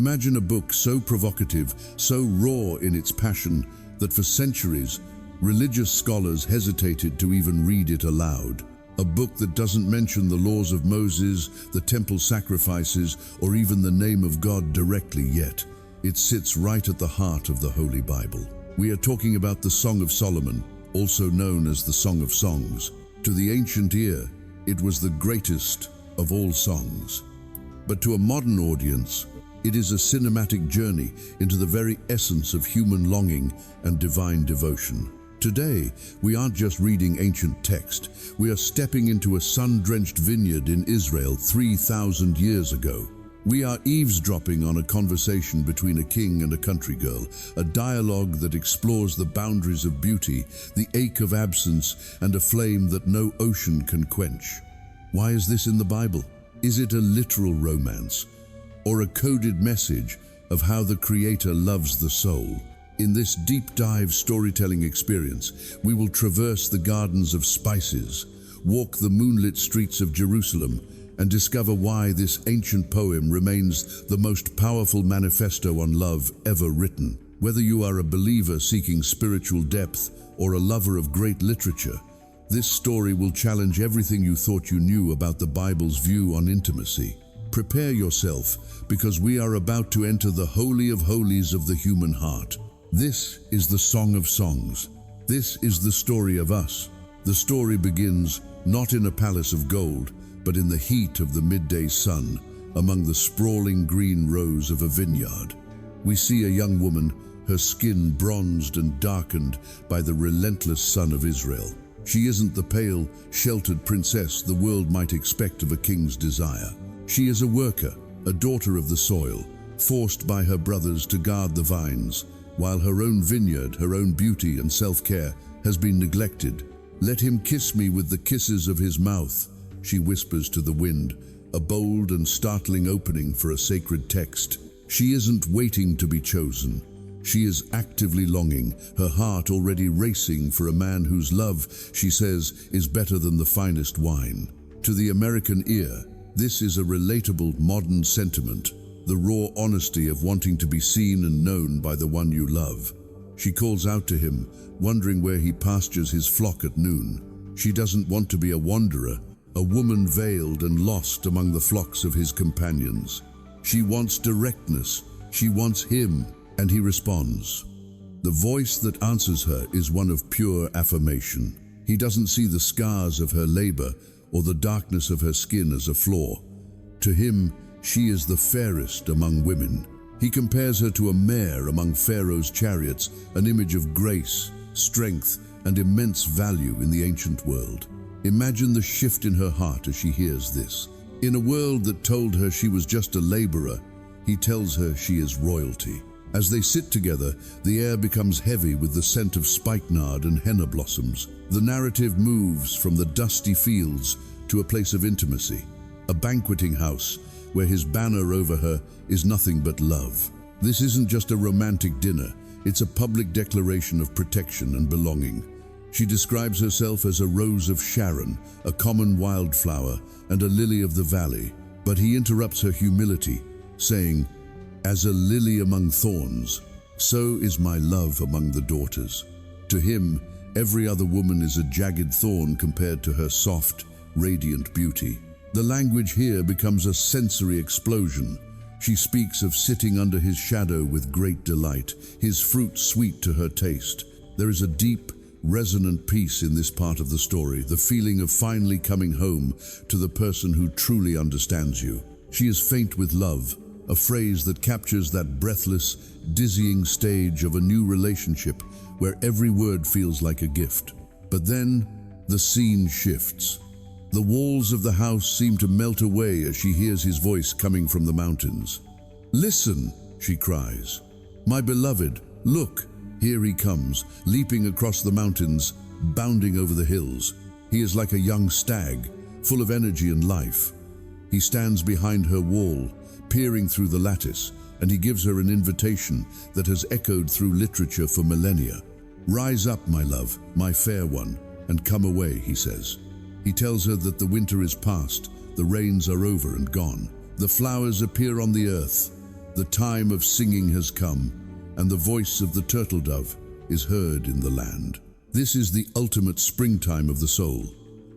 Imagine a book so provocative, so raw in its passion, that for centuries, religious scholars hesitated to even read it aloud. A book that doesn't mention the laws of Moses, the temple sacrifices, or even the name of God directly, yet it sits right at the heart of the Holy Bible. We are talking about the Song of Solomon, also known as the Song of Songs. To the ancient ear, it was the greatest of all songs. But to a modern audience, it is a cinematic journey into the very essence of human longing and divine devotion. Today, we aren't just reading ancient text, we are stepping into a sun-drenched vineyard in Israel 3,000 years ago. We are eavesdropping on a conversation between a king and a country girl, a dialogue that explores the boundaries of beauty, the ache of absence, and a flame that no ocean can quench. Why is this in the Bible? Is it a literal romance, or a coded message of how the Creator loves the soul? In this deep dive storytelling experience, we will traverse the gardens of spices, walk the moonlit streets of Jerusalem, and discover why this ancient poem remains the most powerful manifesto on love ever written. Whether you are a believer seeking spiritual depth or a lover of great literature, this story will challenge everything you thought you knew about the Bible's view on intimacy. Prepare yourself, because we are about to enter the Holy of Holies of the human heart. This is the Song of Songs. This is the story of us. The story begins not in a palace of gold, but in the heat of the midday sun, among the sprawling green rows of a vineyard. We see a young woman, her skin bronzed and darkened by the relentless sun of Israel. She isn't the pale, sheltered princess the world might expect of a king's desire. She is a worker, a daughter of the soil, forced by her brothers to guard the vines, while her own vineyard, her own beauty and self-care has been neglected. "Let him kiss me with the kisses of his mouth," she whispers to the wind, a bold and startling opening for a sacred text. She isn't waiting to be chosen. She is actively longing, her heart already racing for a man whose love, she says, is better than the finest wine. To the American ear, this is a relatable modern sentiment, the raw honesty of wanting to be seen and known by the one you love. She calls out to him, wondering where he pastures his flock at noon. She doesn't want to be a wanderer, a woman veiled and lost among the flocks of his companions. She wants directness, she wants him, and he responds. The voice that answers her is one of pure affirmation. He doesn't see the scars of her labor or the darkness of her skin as a flaw. To him, she is the fairest among women. He compares her to a mare among Pharaoh's chariots, an image of grace, strength, and immense value in the ancient world. Imagine the shift in her heart as she hears this. In a world that told her she was just a laborer, he tells her she is royalty. As they sit together, the air becomes heavy with the scent of spikenard and henna blossoms. The narrative moves from the dusty fields to a place of intimacy, a banqueting house where his banner over her is nothing but love. This isn't just a romantic dinner, it's a public declaration of protection and belonging. She describes herself as a rose of Sharon, a common wildflower, and a lily of the valley. But he interrupts her humility, saying, "As a lily among thorns, so is my love among the daughters." To him, every other woman is a jagged thorn compared to her soft, radiant beauty. The language here becomes a sensory explosion. She speaks of sitting under his shadow with great delight, his fruit sweet to her taste. There is a deep, resonant peace in this part of the story, the feeling of finally coming home to the person who truly understands you. She is faint with love, a phrase that captures that breathless, dizzying stage of a new relationship where every word feels like a gift. But then, the scene shifts. The walls of the house seem to melt away as she hears his voice coming from the mountains. "Listen," she cries. "My beloved, look, here he comes, leaping across the mountains, bounding over the hills. He is like a young stag, full of energy and life." He stands behind her wall, peering through the lattice, and he gives her an invitation that has echoed through literature for millennia. "Rise up, my love, my fair one, and come away," he says. He tells her that the winter is past, the rains are over and gone. The flowers appear on the earth, The time of singing has come, and the voice of the turtle dove is heard in the land. This is the ultimate springtime of the soul.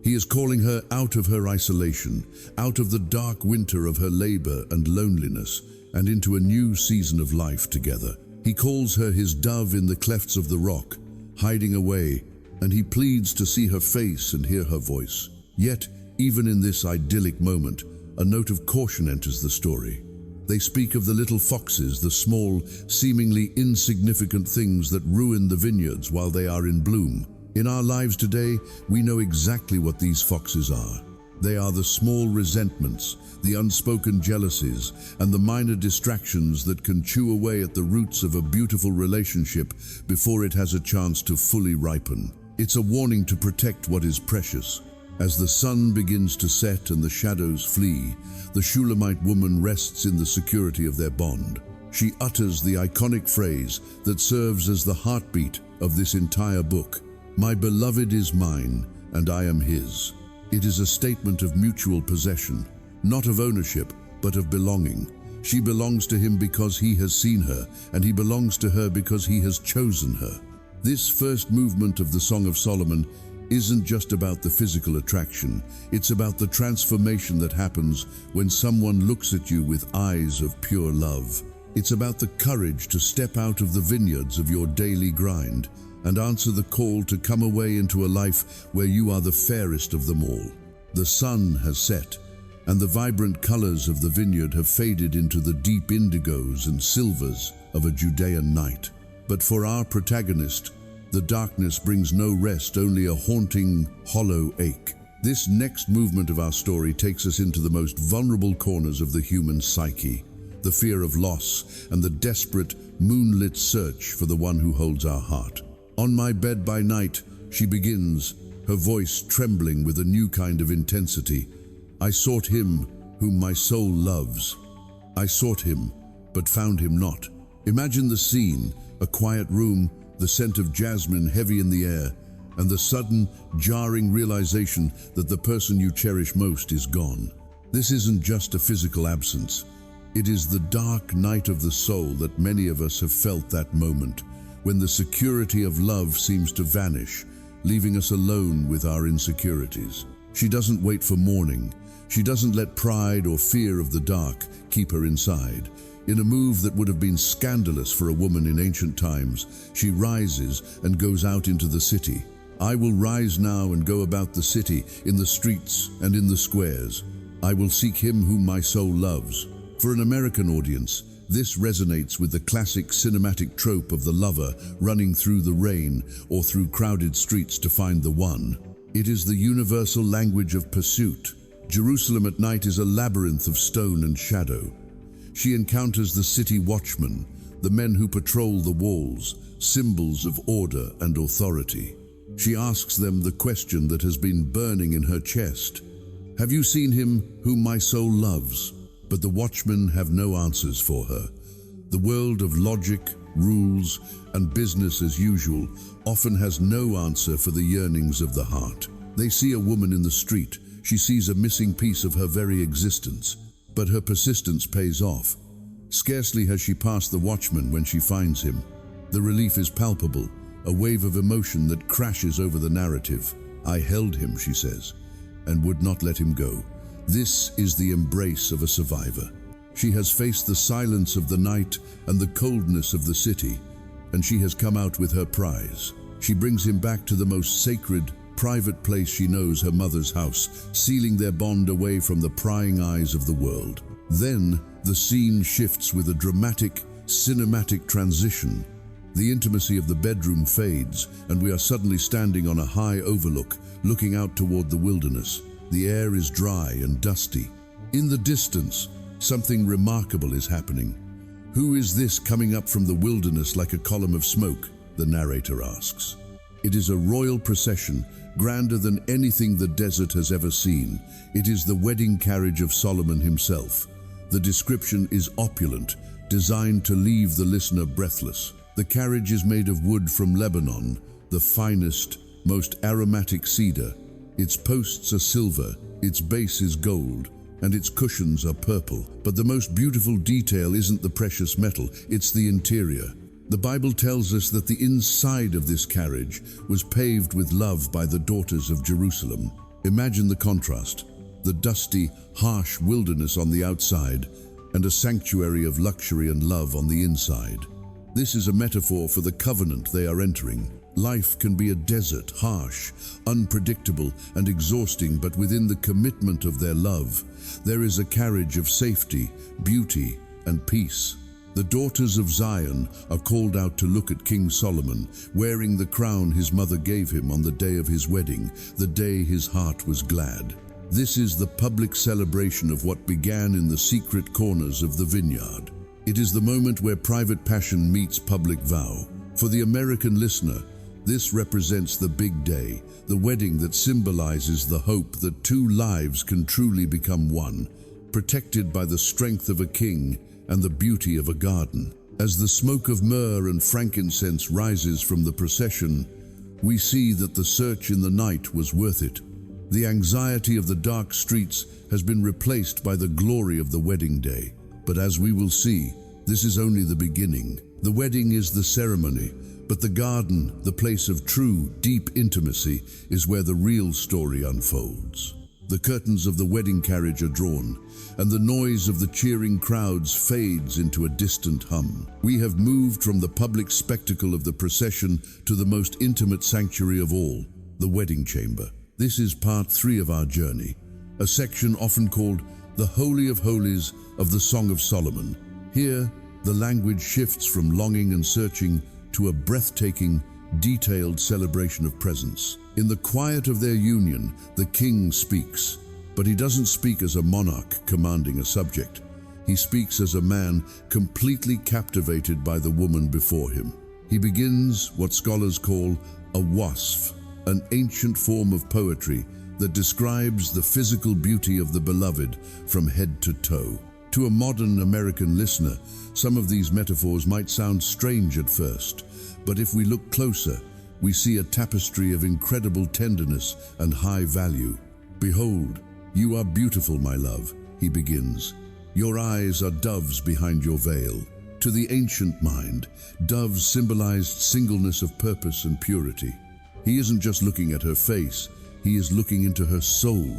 He is calling her out of her isolation, out of the dark winter of her labor and loneliness, and into a new season of life together. He calls her his dove in the clefts of the rock, hiding away, and he pleads to see her face and hear her voice. Yet, even in this idyllic moment, a note of caution enters the story. They speak of the little foxes, the small, seemingly insignificant things that ruin the vineyards while they are in bloom. In our lives today, we know exactly what these foxes are. They are the small resentments, the unspoken jealousies, and the minor distractions that can chew away at the roots of a beautiful relationship before it has a chance to fully ripen. It's a warning to protect what is precious. As the sun begins to set and the shadows flee, the Shulamite woman rests in the security of their bond. She utters the iconic phrase that serves as the heartbeat of this entire book. "My beloved is mine, and I am his." It is a statement of mutual possession, not of ownership, but of belonging. She belongs to him because he has seen her, and he belongs to her because he has chosen her. This first movement of the Song of Solomon isn't just about the physical attraction. It's about the transformation that happens when someone looks at you with eyes of pure love. It's about the courage to step out of the vineyards of your daily grind and answer the call to come away into a life where you are the fairest of them all. The sun has set, and the vibrant colors of the vineyard have faded into the deep indigos and silvers of a Judean night. But for our protagonist, the darkness brings no rest, only a haunting, hollow ache. This next movement of our story takes us into the most vulnerable corners of the human psyche, the fear of loss and the desperate, moonlit search for the one who holds our heart. "On my bed by night," she begins, her voice trembling with a new kind of intensity. "I sought him whom my soul loves. I sought him, but found him not." Imagine the scene, a quiet room, the scent of jasmine heavy in the air, and the sudden, jarring realization that the person you cherish most is gone. This isn't just a physical absence. It is the dark night of the soul that many of us have felt that moment, when the security of love seems to vanish, leaving us alone with our insecurities. She doesn't wait for morning. She doesn't let pride or fear of the dark keep her inside. In a move that would have been scandalous for a woman in ancient times, she rises and goes out into the city. "I will rise now and go about the city, in the streets and in the squares. I will seek him whom my soul loves." For an American audience, this resonates with the classic cinematic trope of the lover running through the rain or through crowded streets to find the one. It is the universal language of pursuit. Jerusalem at night is a labyrinth of stone and shadow. She encounters the city watchmen, the men who patrol the walls, symbols of order and authority. She asks them the question that has been burning in her chest. "Have you seen him whom my soul loves?" But the watchmen have no answers for her. The world of logic, rules, and business as usual often has no answer for the yearnings of the heart. They see a woman in the street. She sees a missing piece of her very existence. But her persistence pays off. Scarcely has she passed the watchman when she finds him. The relief is palpable, a wave of emotion that crashes over the narrative. "I held him," she says, "and would not let him go." This is the embrace of a survivor. She has faced the silence of the night and the coldness of the city, and she has come out with her prize. She brings him back to the most sacred, private place she knows, her mother's house, sealing their bond away from the prying eyes of the world. Then, the scene shifts with a dramatic, cinematic transition. The intimacy of the bedroom fades, and we are suddenly standing on a high overlook, looking out toward the wilderness. The air is dry and dusty. In the distance, something remarkable is happening. "Who is this coming up from the wilderness like a column of smoke?" the narrator asks. It is a royal procession, grander than anything the desert has ever seen. It is the wedding carriage of Solomon himself. The description is opulent, designed to leave the listener breathless. The carriage is made of wood from Lebanon, the finest, most aromatic cedar. Its posts are silver, its base is gold, and its cushions are purple. But the most beautiful detail isn't the precious metal, it's the interior. The Bible tells us that the inside of this carriage was paved with love by the daughters of Jerusalem. Imagine the contrast: the dusty, harsh wilderness on the outside, and a sanctuary of luxury and love on the inside. This is a metaphor for the covenant they are entering. Life can be a desert, harsh, unpredictable, and exhausting, but within the commitment of their love, there is a carriage of safety, beauty, and peace. The daughters of Zion are called out to look at King Solomon, wearing the crown his mother gave him on the day of his wedding, the day his heart was glad. This is the public celebration of what began in the secret corners of the vineyard. It is the moment where private passion meets public vow. For the American listener, this represents the big day, the wedding that symbolizes the hope that two lives can truly become one, protected by the strength of a king and the beauty of a garden. As the smoke of myrrh and frankincense rises from the procession, we see that the search in the night was worth it. The anxiety of the dark streets has been replaced by the glory of the wedding day. But as we will see, this is only the beginning. The wedding is the ceremony, but the garden, the place of true, deep intimacy, is where the real story unfolds. The curtains of the wedding carriage are drawn, and the noise of the cheering crowds fades into a distant hum. We have moved from the public spectacle of the procession to the most intimate sanctuary of all, the wedding chamber. This is part 3 of our journey, a section often called the Holy of Holies of the Song of Solomon. Here, the language shifts from longing and searching to a breathtaking, detailed celebration of presence. In the quiet of their union, the king speaks, but he doesn't speak as a monarch commanding a subject. He speaks as a man completely captivated by the woman before him. He begins what scholars call a wasf, an ancient form of poetry that describes the physical beauty of the beloved from head to toe. To a modern American listener, some of these metaphors might sound strange at first, but if we look closer, we see a tapestry of incredible tenderness and high value. "Behold, you are beautiful, my love," he begins. "Your eyes are doves behind your veil." To the ancient mind, doves symbolized singleness of purpose and purity. He isn't just looking at her face, he is looking into her soul,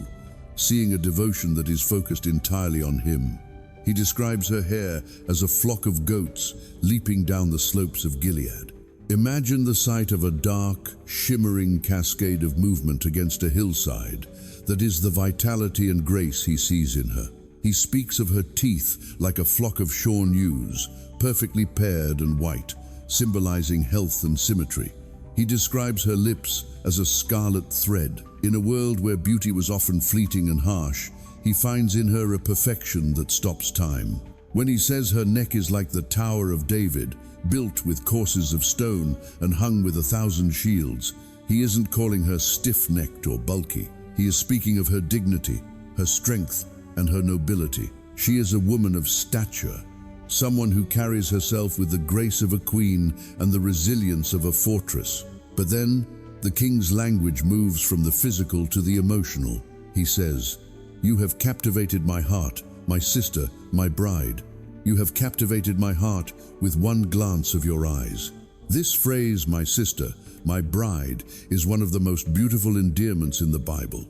seeing a devotion that is focused entirely on him. He describes her hair as a flock of goats leaping down the slopes of Gilead. Imagine the sight of a dark, shimmering cascade of movement against a hillside that is the vitality and grace he sees in her. He speaks of her teeth like a flock of shorn ewes, perfectly paired and white, symbolizing health and symmetry. He describes her lips as a scarlet thread. In a world where beauty was often fleeting and harsh, he finds in her a perfection that stops time. When he says her neck is like the Tower of David, built with courses of stone and hung with 1,000 shields, he isn't calling her stiff-necked or bulky. He is speaking of her dignity, her strength, and her nobility. She is a woman of stature, someone who carries herself with the grace of a queen and the resilience of a fortress. But then, the king's language moves from the physical to the emotional. He says, "You have captivated my heart, my sister, my bride. You have captivated my heart with one glance of your eyes." This phrase, "my sister, my bride," is one of the most beautiful endearments in the Bible.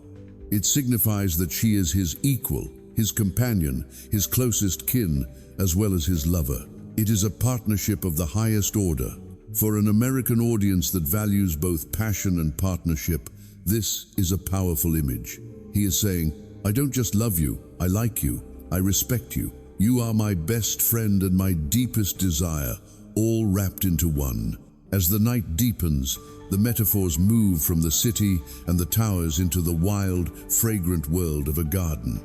It signifies that she is his equal, his companion, his closest kin, as well as his lover. It is a partnership of the highest order. For an American audience that values both passion and partnership, this is a powerful image. He is saying, "I don't just love you, I like you, I respect you. You are my best friend and my deepest desire, all wrapped into one." As the night deepens, the metaphors move from the city and the towers into the wild, fragrant world of a garden.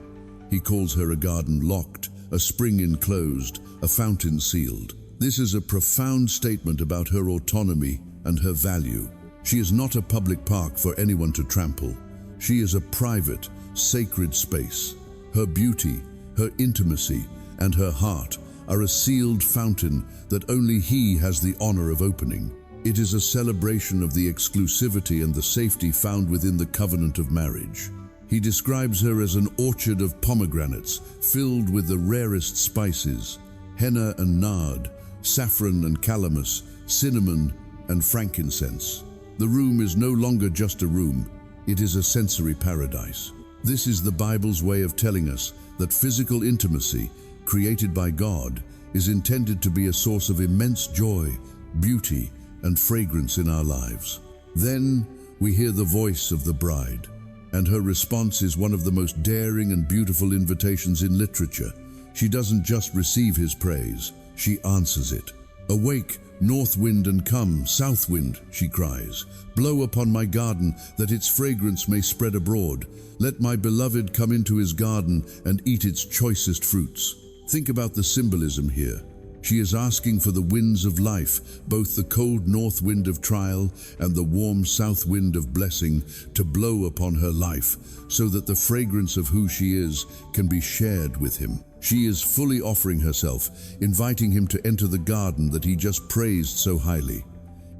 He calls her a garden locked, a spring enclosed, a fountain sealed. This is a profound statement about her autonomy and her value. She is not a public park for anyone to trample. She is a private, sacred space. Her beauty, her intimacy, and her heart are a sealed fountain that only he has the honor of opening. It is a celebration of the exclusivity and the safety found within the covenant of marriage. He describes her as an orchard of pomegranates filled with the rarest spices, henna and nard, saffron and calamus, cinnamon and frankincense. The room is no longer just a room, it is a sensory paradise. This is the Bible's way of telling us that physical intimacy, created by God, is intended to be a source of immense joy, beauty, and fragrance in our lives. Then we hear the voice of the bride, and her response is one of the most daring and beautiful invitations in literature. She doesn't just receive his praise, she answers it. "Awake, north wind, and come, south wind," she cries. "Blow upon my garden, that its fragrance may spread abroad. Let my beloved come into his garden and eat its choicest fruits." Think about the symbolism here. She is asking for the winds of life, both the cold north wind of trial and the warm south wind of blessing, to blow upon her life, so that the fragrance of who she is can be shared with him. She is fully offering herself, inviting him to enter the garden that he just praised so highly.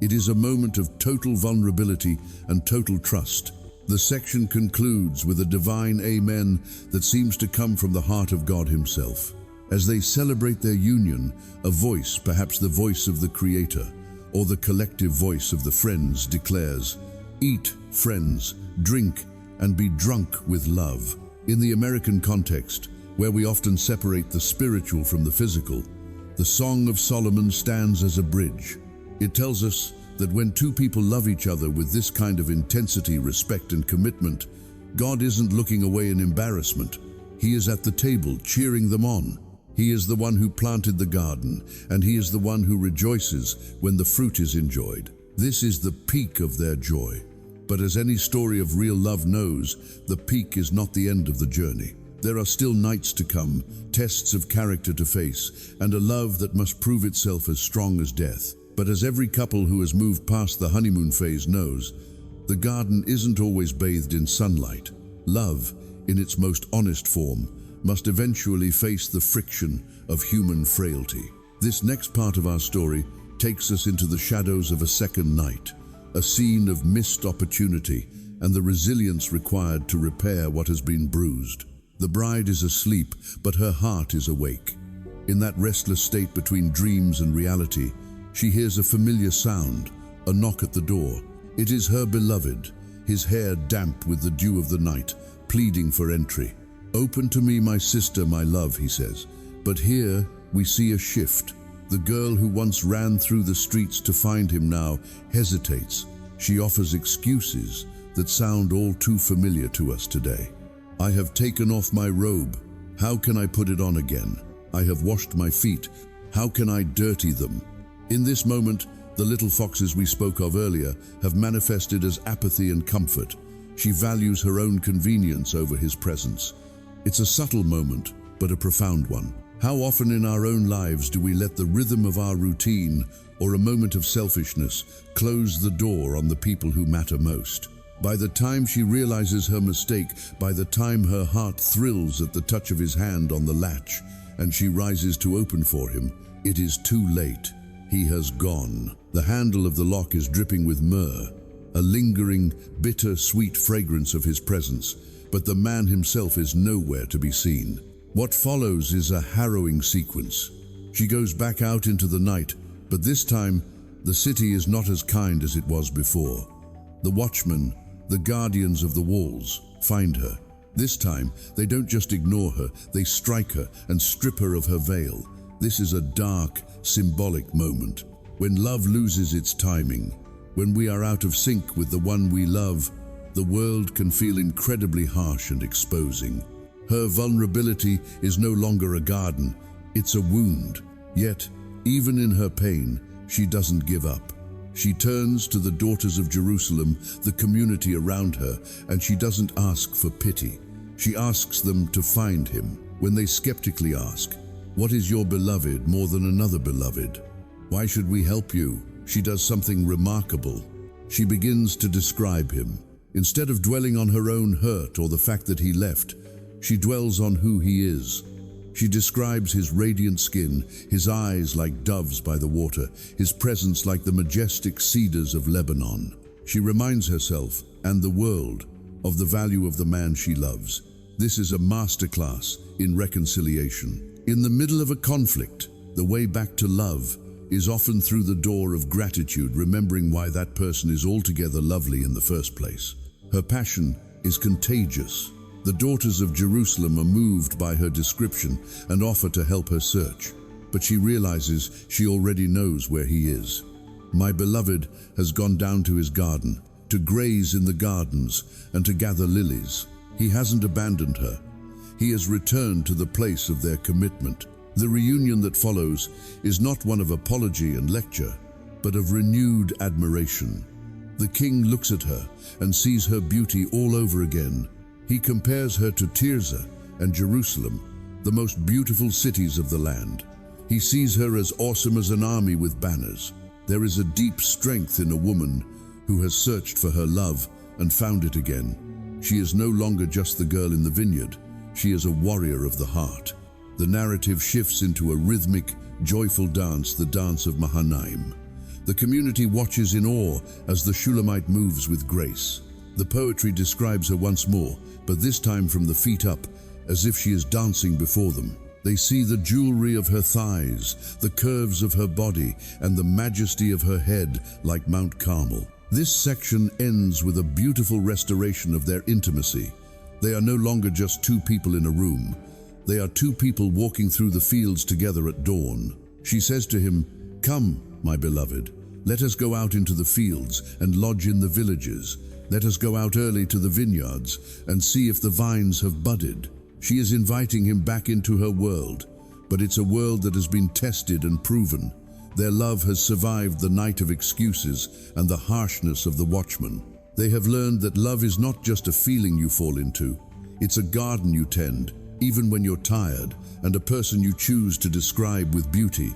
It is a moment of total vulnerability and total trust. The section concludes with a divine amen that seems to come from the heart of God himself. As they celebrate their union, a voice, perhaps the voice of the Creator, or the collective voice of the friends, declares, "Eat, friends, drink, and be drunk with love." In the American context, where we often separate the spiritual from the physical, the Song of Solomon stands as a bridge. It tells us that when two people love each other with this kind of intensity, respect, and commitment, God isn't looking away in embarrassment. He is at the table, cheering them on. He is the one who planted the garden, and he is the one who rejoices when the fruit is enjoyed. This is the peak of their joy. But as any story of real love knows, the peak is not the end of the journey. There are still nights to come, tests of character to face, and a love that must prove itself as strong as death. But as every couple who has moved past the honeymoon phase knows, the garden isn't always bathed in sunlight. Love, in its most honest form, must eventually face the friction of human frailty. This next part of our story takes us into the shadows of a second night, a scene of missed opportunity and the resilience required to repair what has been bruised. The bride is asleep, but her heart is awake. In that restless state between dreams and reality, she hears a familiar sound, a knock at the door. It is her beloved, his hair damp with the dew of the night, pleading for entry. "Open to me, my sister, my love," he says. But here we see a shift. The girl who once ran through the streets to find him now hesitates. She offers excuses that sound all too familiar to us today. "I have taken off my robe. How can I put it on again? I have washed my feet. How can I dirty them?" In this moment, the little foxes we spoke of earlier have manifested as apathy and comfort. She values her own convenience over his presence. It's a subtle moment, but a profound one. How often in our own lives do we let the rhythm of our routine or a moment of selfishness close the door on the people who matter most? By the time she realizes her mistake, by the time her heart thrills at the touch of his hand on the latch, and she rises to open for him, it is too late. He has gone. The handle of the lock is dripping with myrrh, a lingering, bitter, sweet fragrance of his presence, but the man himself is nowhere to be seen. What follows is a harrowing sequence. She goes back out into the night, but this time, the city is not as kind as it was before. The watchmen, the guardians of the walls, find her. This time, they don't just ignore her, they strike her and strip her of her veil. This is a dark, symbolic moment. When love loses its timing, when we are out of sync with the one we love, the world can feel incredibly harsh and exposing. Her vulnerability is no longer a garden, it's a wound. Yet, even in her pain, she doesn't give up. She turns to the daughters of Jerusalem, the community around her, and she doesn't ask for pity. She asks them to find him. When they skeptically ask, "What is your beloved more than another beloved? Why should we help you?" she does something remarkable. She begins to describe him. Instead of dwelling on her own hurt or the fact that he left, she dwells on who he is. She describes his radiant skin, his eyes like doves by the water, his presence like the majestic cedars of Lebanon. She reminds herself, and the world, of the value of the man she loves. This is a masterclass in reconciliation. In the middle of a conflict, the way back to love is often through the door of gratitude, remembering why that person is altogether lovely in the first place. Her passion is contagious. The daughters of Jerusalem are moved by her description and offer to help her search, but she realizes she already knows where he is. My beloved has gone down to his garden, to graze in the gardens and to gather lilies. He hasn't abandoned her. He has returned to the place of their commitment. The reunion that follows is not one of apology and lecture, but of renewed admiration. The king looks at her and sees her beauty all over again. He compares her to Tirzah and Jerusalem, the most beautiful cities of the land. He sees her as awesome as an army with banners. There is a deep strength in a woman who has searched for her love and found it again. She is no longer just the girl in the vineyard. She is a warrior of the heart. The narrative shifts into a rhythmic, joyful dance, the dance of Mahanaim. The community watches in awe as the Shulamite moves with grace. The poetry describes her once more, but this time from the feet up, as if she is dancing before them. They see the jewelry of her thighs, the curves of her body, and the majesty of her head like Mount Carmel. This section ends with a beautiful restoration of their intimacy. They are no longer just two people in a room. They are two people walking through the fields together at dawn. She says to him, "Come, my beloved, let us go out into the fields and lodge in the villages. Let us go out early to the vineyards and see if the vines have budded." She is inviting him back into her world, but it's a world that has been tested and proven. Their love has survived the night of excuses and the harshness of the watchman. They have learned that love is not just a feeling you fall into. It's a garden you tend, even when you're tired, and a person you choose to describe with beauty,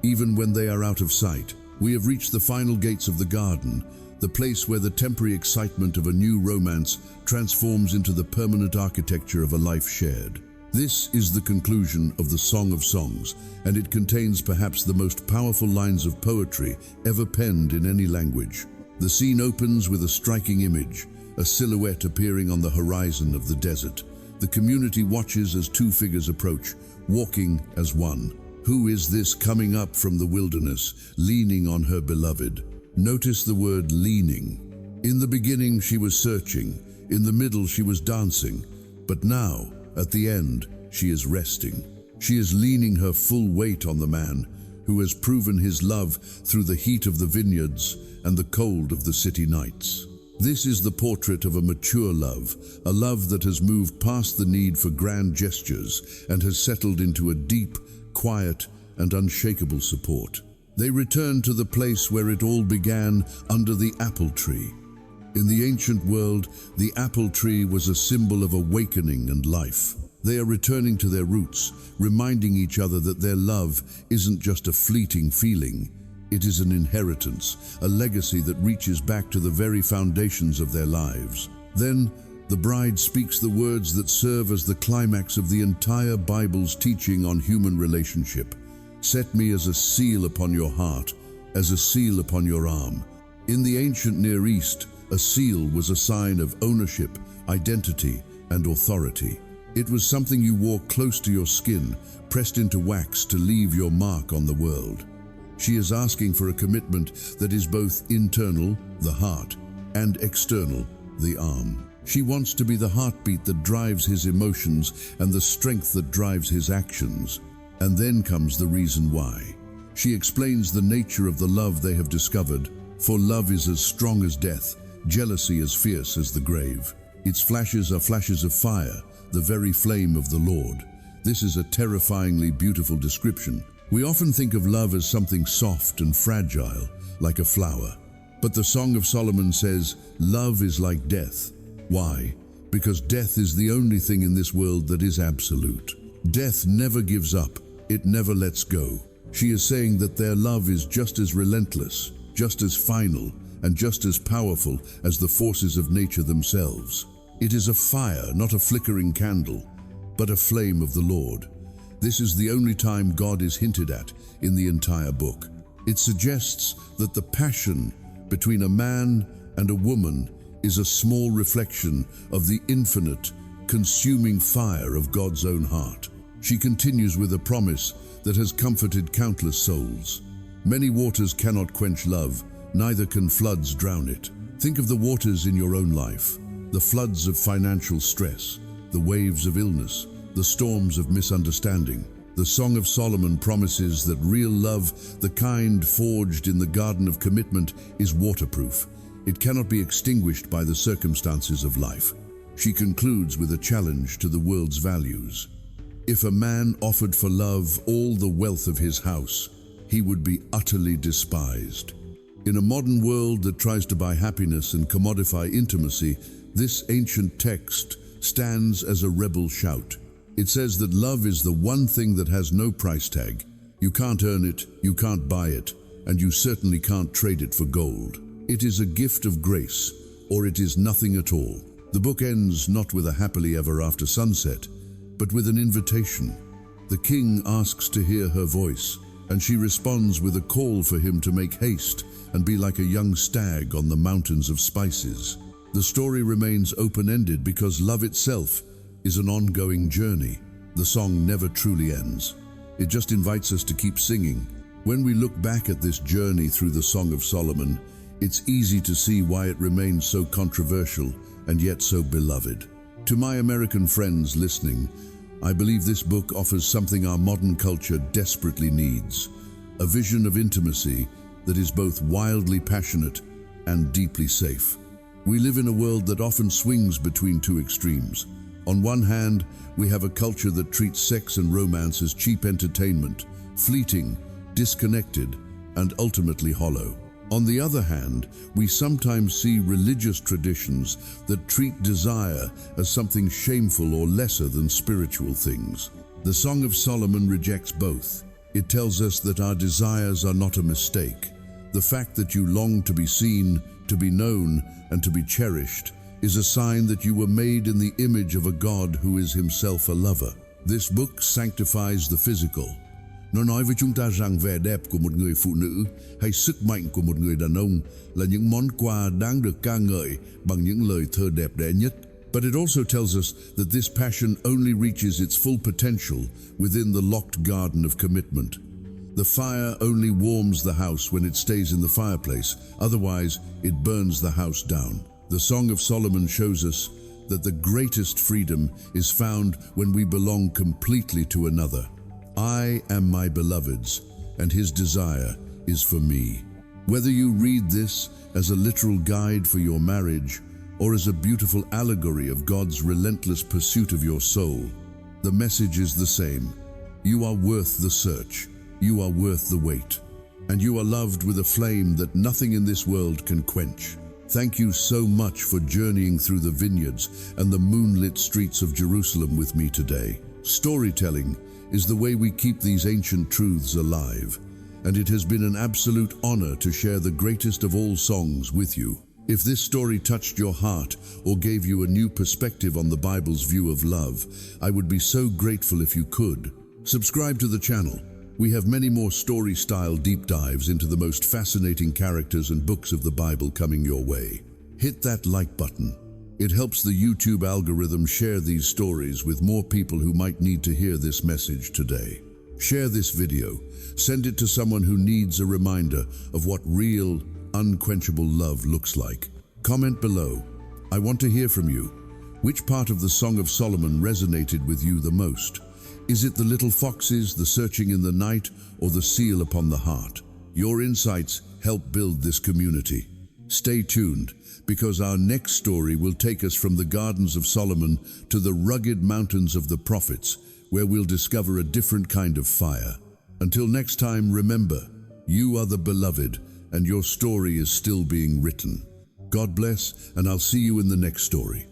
even when they are out of sight. We have reached the final gates of the garden, the place where the temporary excitement of a new romance transforms into the permanent architecture of a life shared. This is the conclusion of the Song of Songs, and it contains perhaps the most powerful lines of poetry ever penned in any language. The scene opens with a striking image, a silhouette appearing on the horizon of the desert. The community watches as two figures approach, walking as one. Who is this coming up from the wilderness, leaning on her beloved? Notice the word leaning. In the beginning she was searching, in the middle she was dancing, but now, at the end, she is resting. She is leaning her full weight on the man who has proven his love through the heat of the vineyards and the cold of the city nights. This is the portrait of a mature love, a love that has moved past the need for grand gestures and has settled into a deep, quiet, and unshakable support. They return to the place where it all began, under the apple tree. In the ancient world, the apple tree was a symbol of awakening and life. They are returning to their roots, reminding each other that their love isn't just a fleeting feeling. It is an inheritance, a legacy that reaches back to the very foundations of their lives. Then, the bride speaks the words that serve as the climax of the entire Bible's teaching on human relationship. "Set me as a seal upon your heart, as a seal upon your arm." In the ancient Near East, a seal was a sign of ownership, identity, and authority. It was something you wore close to your skin, pressed into wax to leave your mark on the world. She is asking for a commitment that is both internal, the heart, and external, the arm. She wants to be the heartbeat that drives his emotions and the strength that drives his actions. And then comes the reason why. She explains the nature of the love they have discovered. For love is as strong as death, jealousy as fierce as the grave. Its flashes are flashes of fire, the very flame of the Lord. This is a terrifyingly beautiful description. We often think of love as something soft and fragile, like a flower. But the Song of Solomon says, love is like death. Why? Because death is the only thing in this world that is absolute. Death never gives up. It never lets go. She is saying that their love is just as relentless, just as final, and just as powerful as the forces of nature themselves. It is a fire, not a flickering candle, but a flame of the Lord. This is the only time God is hinted at in the entire book. It suggests that the passion between a man and a woman is a small reflection of the infinite, consuming fire of God's own heart. She continues with a promise that has comforted countless souls. Many waters cannot quench love, neither can floods drown it. Think of the waters in your own life, the floods of financial stress, the waves of illness, the storms of misunderstanding. The Song of Solomon promises that real love, the kind forged in the garden of commitment, is waterproof. It cannot be extinguished by the circumstances of life. She concludes with a challenge to the world's values. If a man offered for love all the wealth of his house, he would be utterly despised. In a modern world that tries to buy happiness and commodify intimacy, this ancient text stands as a rebel shout. It says that love is the one thing that has no price tag. You can't earn it, you can't buy it, and you certainly can't trade it for gold. It is a gift of grace, or it is nothing at all. The book ends not with a happily ever after sunset, but with an invitation. The king asks to hear her voice, and she responds with a call for him to make haste and be like a young stag on the mountains of spices. The story remains open-ended because love itself is an ongoing journey. The song never truly ends. It just invites us to keep singing. When we look back at this journey through the Song of Solomon, it's easy to see why it remains so controversial and yet so beloved. To my American friends listening, I believe this book offers something our modern culture desperately needs: a vision of intimacy that is both wildly passionate and deeply safe. We live in a world that often swings between two extremes. On one hand, we have a culture that treats sex and romance as cheap entertainment, fleeting, disconnected, and ultimately hollow. On the other hand, we sometimes see religious traditions that treat desire as something shameful or lesser than spiritual things. The Song of Solomon rejects both. It tells us that our desires are not a mistake. The fact that you long to be seen, to be known, and to be cherished is a sign that you were made in the image of a God who is himself a lover. This book sanctifies the physical. Nó nói với chúng ta rằng vẻ đẹp của một người phụ nữ hay sức mạnh của một người đàn ông là những món quà đáng được ca ngợi bằng những lời thơ đẹp đẽ nhất. But it also tells us that this passion only reaches its full potential within the locked garden of commitment. The fire only warms the house when it stays in the fireplace, otherwise it burns the house down. The Song of Solomon shows us that the greatest freedom is found when we belong completely to another. I am my beloved's, and his desire is for me. Whether you read this as a literal guide for your marriage or as a beautiful allegory of God's relentless pursuit of your soul, the message is the same. You are worth the search. You are worth the wait. And you are loved with a flame that nothing in this world can quench. Thank you so much for journeying through the vineyards and the moonlit streets of Jerusalem with me today. Storytelling is the way we keep these ancient truths alive, and it has been an absolute honor to share the greatest of all songs with you. If this story touched your heart or gave you a new perspective on the Bible's view of love, I would be so grateful if you could. Subscribe to the channel. We have many more story-style deep dives into the most fascinating characters and books of the Bible coming your way. Hit that like button. It helps the YouTube algorithm share these stories with more people who might need to hear this message today. Share this video. Send it to someone who needs a reminder of what real, unquenchable love looks like. Comment below. I want to hear from you. Which part of the Song of Solomon resonated with you the most? Is it the little foxes, the searching in the night, or the seal upon the heart? Your insights help build this community. Stay tuned, because our next story will take us from the Gardens of Solomon to the rugged mountains of the prophets, where we'll discover a different kind of fire. Until next time, remember, you are the beloved, and your story is still being written. God bless, and I'll see you in the next story.